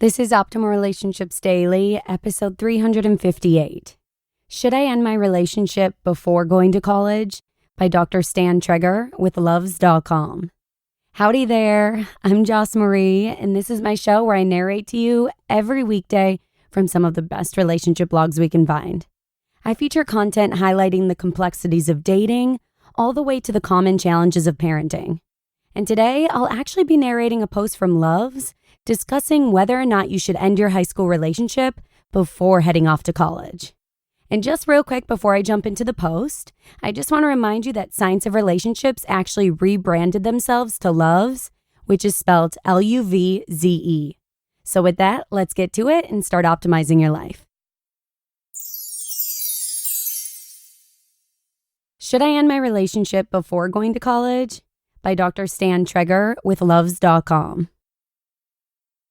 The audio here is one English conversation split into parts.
This is Optimal Relationships Daily, episode 358. Should I end my relationship before going to college? By Dr. Stan Treger with Luvze.com. Howdy there, I'm Joss Marie, and this is my show where I narrate to you every weekday from some of the best relationship blogs we can find. I feature content highlighting the complexities of dating, all the way to the common challenges of parenting. And today, I'll actually be narrating a post from Luvze discussing whether or not you should end your high school relationship before heading off to college. And just real quick before I jump into the post, I just want to remind you that Science of Relationships actually rebranded themselves to Luvze, which is spelled Luvze. So with that, let's get to it and start optimizing your life. Should I end my relationship before going to college? By Dr. Stan Treger with Luvze.com.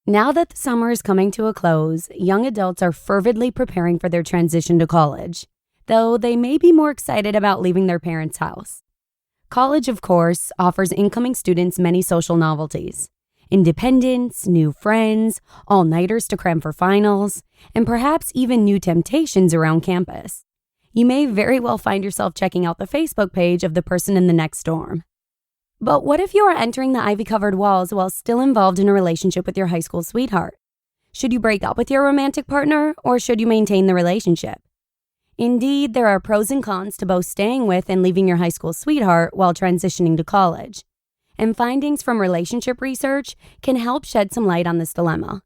Now that the summer is coming to a close, young adults are fervently preparing for their transition to college, though they may be more excited about leaving their parents' house. College, of course, offers incoming students many social novelties: independence, new friends, all-nighters to cram for finals, and perhaps even new temptations around campus. You may very well find yourself checking out the Facebook page of the person in the next dorm. But what if you are entering the ivy-covered walls while still involved in a relationship with your high school sweetheart? Should you break up with your romantic partner, or should you maintain the relationship? Indeed, there are pros and cons to both staying with and leaving your high school sweetheart while transitioning to college. And findings from relationship research can help shed some light on this dilemma.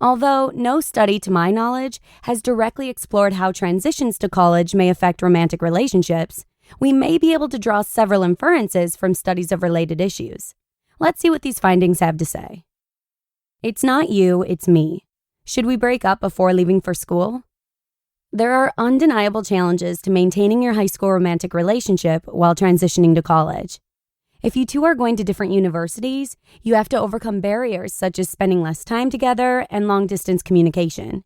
Although no study, to my knowledge, has directly explored how transitions to college may affect romantic relationships, we may be able to draw several inferences from studies of related issues. Let's see what these findings have to say. It's not you, it's me. Should we break up before leaving for school? There are undeniable challenges to maintaining your high school romantic relationship while transitioning to college. If you two are going to different universities, you have to overcome barriers such as spending less time together and long-distance communication.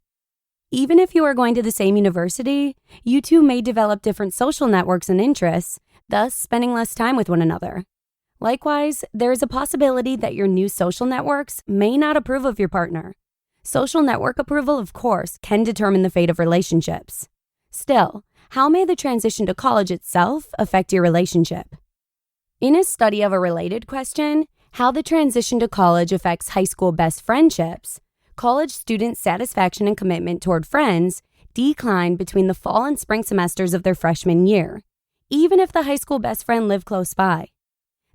Even if you are going to the same university, you two may develop different social networks and interests, thus spending less time with one another. Likewise, there is a possibility that your new social networks may not approve of your partner. Social network approval, of course, can determine the fate of relationships. Still, how may the transition to college itself affect your relationship? In a study of a related question, how the transition to college affects high school best friendships, college students' satisfaction and commitment toward friends declined between the fall and spring semesters of their freshman year, even if the high school best friend lived close by.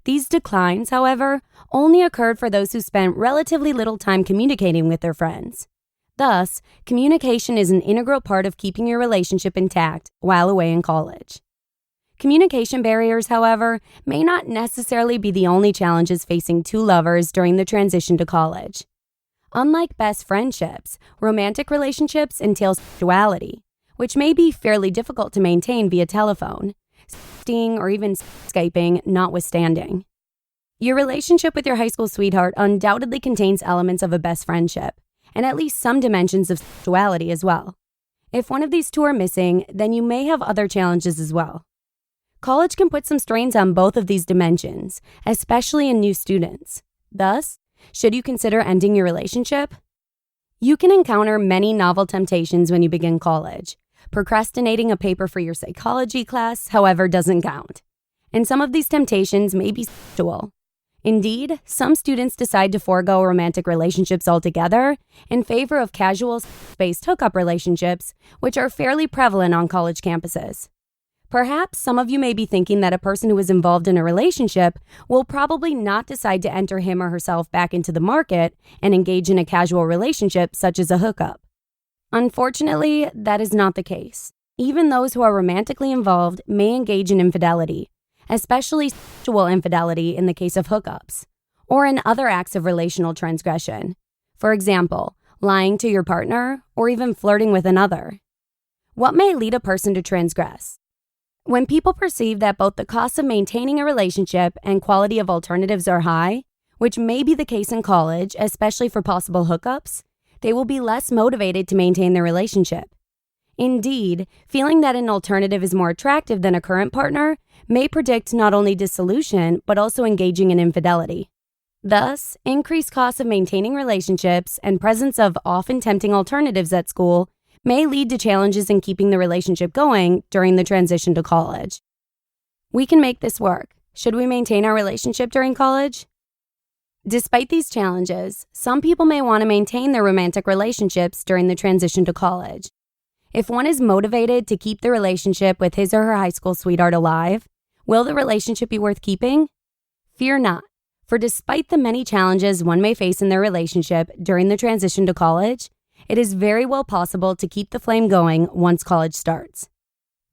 These declines, however, only occurred for those who spent relatively little time communicating with their friends. Thus, communication is an integral part of keeping your relationship intact while away in college. Communication barriers, however, may not necessarily be the only challenges facing two lovers during the transition to college. Unlike best friendships, romantic relationships entail sexuality, which may be fairly difficult to maintain via telephone, texting, or even Skyping notwithstanding. Your relationship with your high school sweetheart undoubtedly contains elements of a best friendship, and at least some dimensions of sexuality as well. If one of these two are missing, then you may have other challenges as well. College can put some strains on both of these dimensions, especially in new students. Thus, should you consider ending your relationship? You can encounter many novel temptations when you begin college. Procrastinating a paper for your psychology class, however, doesn't count. And some of these temptations may be sexual. Indeed, some students decide to forego romantic relationships altogether in favor of casual, space hookup relationships, which are fairly prevalent on college campuses. Perhaps some of you may be thinking that a person who is involved in a relationship will probably not decide to enter him or herself back into the market and engage in a casual relationship such as a hookup. Unfortunately, that is not the case. Even those who are romantically involved may engage in infidelity, especially sexual infidelity in the case of hookups, or in other acts of relational transgression. For example, lying to your partner or even flirting with another. What may lead a person to transgress? When people perceive that both the cost of maintaining a relationship and quality of alternatives are high, which may be the case in college, especially for possible hookups, they will be less motivated to maintain their relationship. Indeed, feeling that an alternative is more attractive than a current partner may predict not only dissolution, but also engaging in infidelity. Thus, increased costs of maintaining relationships and presence of often tempting alternatives at school may lead to challenges in keeping the relationship going during the transition to college. We can make this work. Should we maintain our relationship during college? Despite these challenges, some people may want to maintain their romantic relationships during the transition to college. If one is motivated to keep the relationship with his or her high school sweetheart alive, will the relationship be worth keeping? Fear not, for despite the many challenges one may face in their relationship during the transition to college, it is very well possible to keep the flame going once college starts.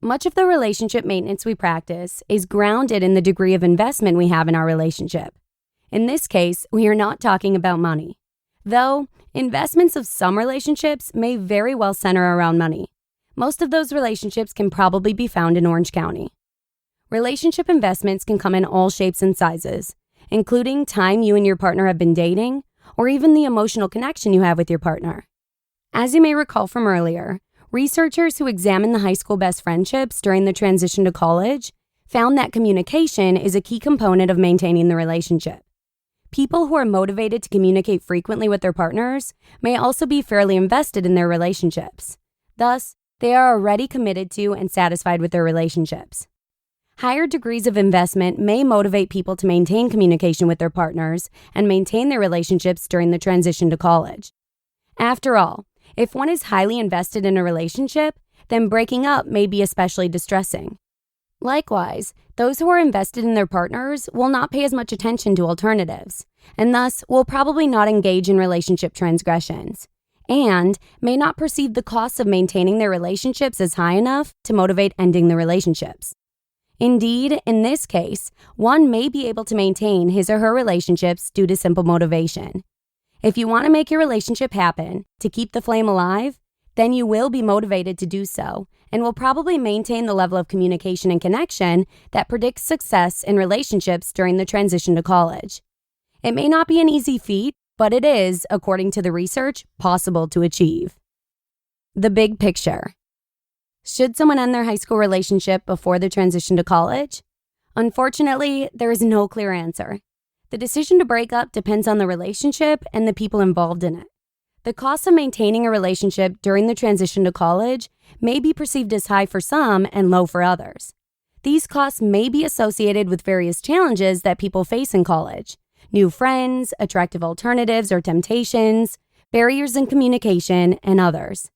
Much of the relationship maintenance we practice is grounded in the degree of investment we have in our relationship. In this case, we are not talking about money. Though, investments of some relationships may very well center around money. Most of those relationships can probably be found in Orange County. Relationship investments can come in all shapes and sizes, including time you and your partner have been dating, or even the emotional connection you have with your partner. As you may recall from earlier, researchers who examined the high school best friendships during the transition to college found that communication is a key component of maintaining the relationship. People who are motivated to communicate frequently with their partners may also be fairly invested in their relationships. Thus, they are already committed to and satisfied with their relationships. Higher degrees of investment may motivate people to maintain communication with their partners and maintain their relationships during the transition to college. After all, if one is highly invested in a relationship, then breaking up may be especially distressing. Likewise, those who are invested in their partners will not pay as much attention to alternatives, and thus will probably not engage in relationship transgressions, and may not perceive the costs of maintaining their relationships as high enough to motivate ending the relationships. Indeed, in this case, one may be able to maintain his or her relationships due to simple motivation. If you want to make your relationship happen, to keep the flame alive, then you will be motivated to do so and will probably maintain the level of communication and connection that predicts success in relationships during the transition to college. It may not be an easy feat, but it is, according to the research, possible to achieve. The big picture. Should someone end their high school relationship before the transition to college? Unfortunately, there is no clear answer. The decision to break up depends on the relationship and the people involved in it. The cost of maintaining a relationship during the transition to college may be perceived as high for some and low for others. These costs may be associated with various challenges that people face in college: new friends, attractive alternatives or temptations, barriers in communication, and others.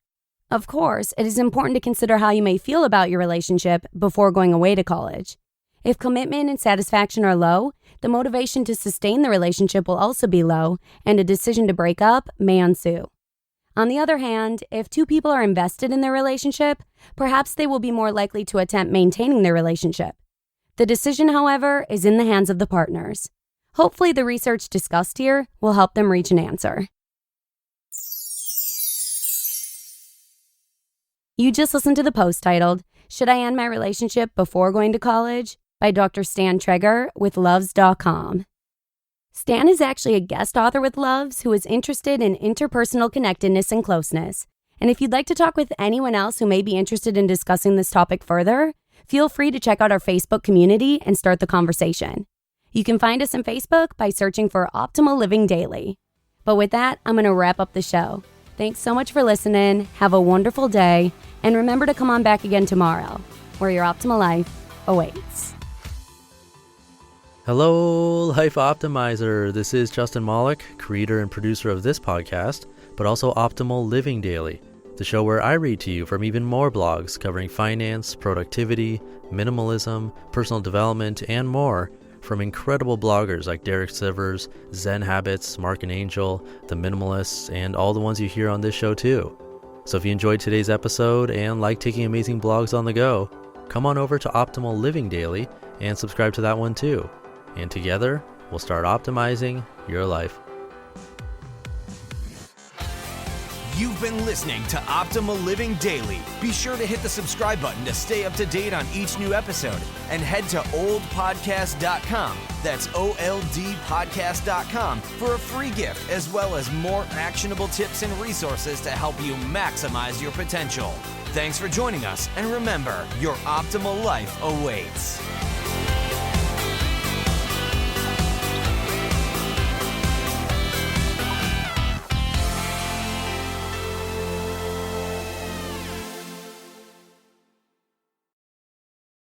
Of course, it is important to consider how you may feel about your relationship before going away to college. If commitment and satisfaction are low, the motivation to sustain the relationship will also be low, and a decision to break up may ensue. On the other hand, if two people are invested in their relationship, perhaps they will be more likely to attempt maintaining their relationship. The decision, however, is in the hands of the partners. Hopefully, the research discussed here will help them reach an answer. You just listened to the post titled, "Should I End My Relationship Before Going to College?" by Dr. Stan Treger with Luvze.com. Stan is actually a guest author with Luvze who is interested in interpersonal connectedness and closeness. And if you'd like to talk with anyone else who may be interested in discussing this topic further, feel free to check out our Facebook community and start the conversation. You can find us on Facebook by searching for Optimal Living Daily. But with that, I'm going to wrap up the show. Thanks so much for listening. Have a wonderful day. And remember to come on back again tomorrow, where your optimal life awaits. Hello, Life Optimizer. This is Justin Malik, creator and producer of this podcast, but also Optimal Living Daily, the show where I read to you from even more blogs covering finance, productivity, minimalism, personal development, and more from incredible bloggers like Derek Sivers, Zen Habits, Mark and Angel, The Minimalists, and all the ones you hear on this show too. So if you enjoyed today's episode and like taking amazing blogs on the go, come on over to Optimal Living Daily and subscribe to that one too. And together, we'll start optimizing your life. You've been listening to Optimal Living Daily. Be sure to hit the subscribe button to stay up to date on each new episode and head to oldpodcast.com. That's OLDpodcast.com for a free gift as well as more actionable tips and resources to help you maximize your potential. Thanks for joining us, and remember, your optimal life awaits.